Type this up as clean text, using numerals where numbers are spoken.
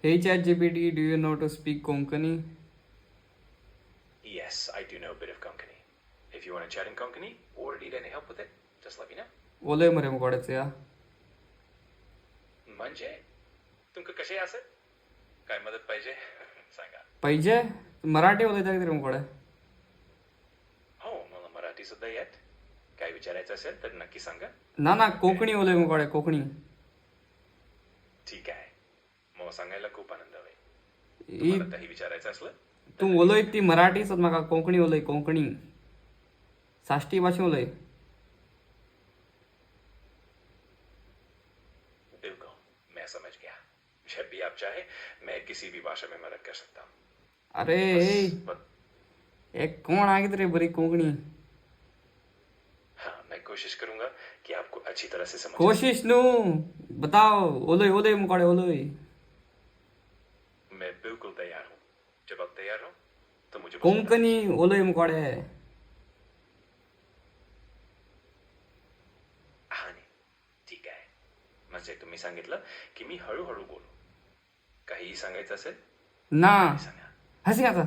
Hey ChatGPT, do you know to speak Konkani? Yes, I do know a bit of Konkani. If you want to chat in Konkani or need any help with it, just let me know. ओलय मरे मुकोड्याचं या म्हणजे तुमका कसे असेल काय मदत पाहिजे सांगा. पाहिजे मराठी उलयता कितें रे मुकोडे हो मला मराठी सुद्धा येत. काय विचारायचं असेल तर नक्की सांगा. ना ना कोंकणी उलय मुकोडे कोंकणी ठीक आहे. मग सांगायला खूप आनंद होईल. ही तुम्हाला काही विचारायचं असलं तर तू उलय ती मराठी सद म्हाका कोंकणी उलय कोंकणी साश्टी भाशा उलय बिल्कुल मैं समझ गया. जब भी आप चाहे मैं किसी भी भाषा में मदद कर सकता हूँ. अरे बस एक कोण आगित रे बरी कोंकणी हाँ मैं कोशिश करूंगा कि आपको अच्छी तरह से समझ कोशिश नु बताओ ओलय ओलय मुकोडे ओलय मैं बिल्कुल तैयार हूँ. जब आप तैयार हो तो मुझे बस कोंकणी ओलय मुकोडे हा नाही ठीक आहे. म्हणजे तुम्ही सांगितलं की मी हळूहळू बोलू. काहीही सांगायचं असेल ना सांगा. हसी आता